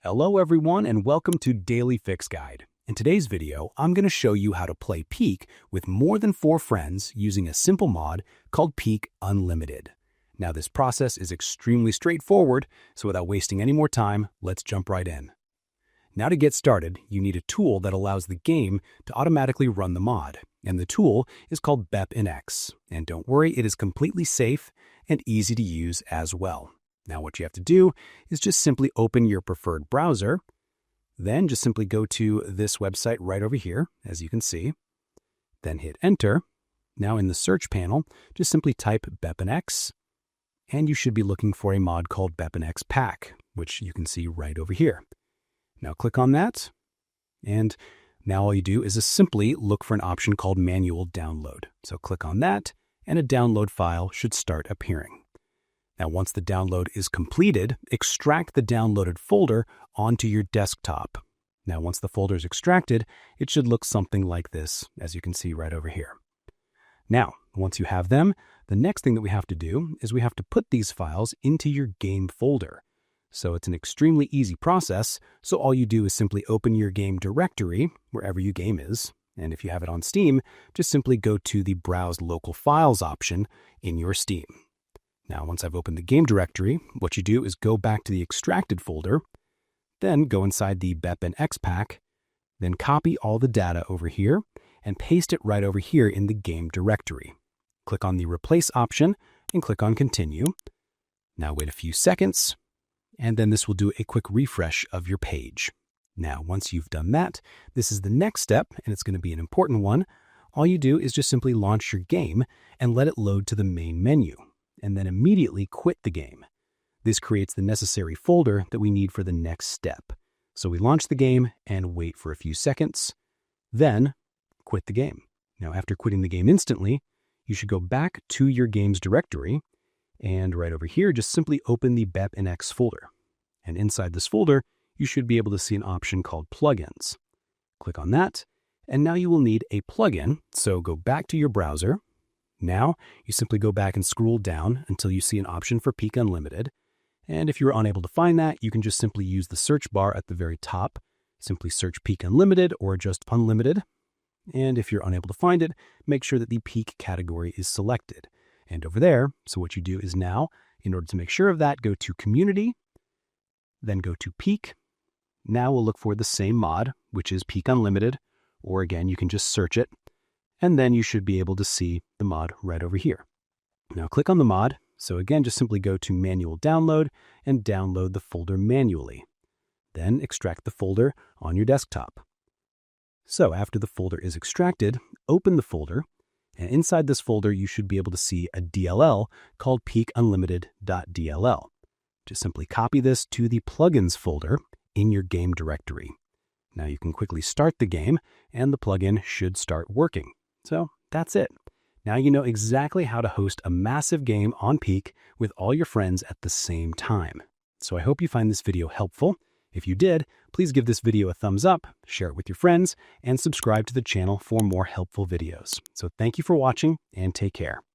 Hello everyone and welcome to Daily Fix Guide. In today's video, I'm going to show you how to play Peek with more than 4 friends using a simple mod called Peek Unlimited. Now this process is extremely straightforward, so without wasting any more time, let's jump right in. Now to get started, you need a tool that allows the game to automatically run the mod, and the tool is called BepInEx. And don't worry, it is completely safe and easy to use as well. Now what you have to do is just simply open your preferred browser, then just simply go to this website right over here, as you can see, then hit enter. Now in the search panel, just simply type BepInEx, and you should be looking for a mod called BepInEx Pack, which you can see right over here. Now click on that, and now all you do is just simply look for an option called Manual Download. So click on that, and a download file should start appearing. Now, once the download is completed, extract the downloaded folder onto your desktop. Now, once the folder is extracted, it should look something like this, as you can see right over here. Now, once you have them, the next thing that we have to do is we have to put these files into your game folder. So it's an extremely easy process, so all you do is simply open your game directory, wherever your game is, and if you have it on Steam, just simply go to the Browse Local Files option in your Steam. Now, once I've opened the game directory, what you do is go back to the extracted folder, then go inside the BepInEx pack, then copy all the data over here and paste it right over here in the game directory. Click on the replace option and click on continue. Now wait a few seconds, and then this will do a quick refresh of your page. Now, once you've done that, this is the next step, and it's going to be an important one. All you do is just simply launch your game and let it load to the main menu, and then immediately quit the game. This creates the necessary folder that we need for the next step. So we launch the game and wait for a few seconds, then quit the game. Now, after quitting the game instantly, you should go back to your game's directory, and right over here, just simply open the BepInEx folder. And inside this folder, you should be able to see an option called Plugins. Click on that, and now you will need a plugin, so go back to your browser. Now, you simply go back and scroll down until you see an option for Peek Unlimited. And if you're unable to find that, you can just simply use the search bar at the very top. Simply search Peek Unlimited or just Unlimited. And if you're unable to find it, make sure that the Peek category is selected. And over there, so what you do is now, in order to make sure of that, go to Community, then go to Peek. Now we'll look for the same mod, which is Peek Unlimited, or again, you can just search it. And then you should be able to see the mod right over here. Now click on the mod. So again, just simply go to Manual Download and download the folder manually. Then extract the folder on your desktop. So after the folder is extracted, open the folder, and inside this folder you should be able to see a DLL called peekunlimited.dll. Just simply copy this to the Plugins folder in your game directory. Now you can quickly start the game, and the plugin should start working. So that's it. Now you know exactly how to host a massive game on Peek with all your friends at the same time. So I hope you find this video helpful. If you did, please give this video a thumbs up, share it with your friends, and subscribe to the channel for more helpful videos. So thank you for watching, and take care.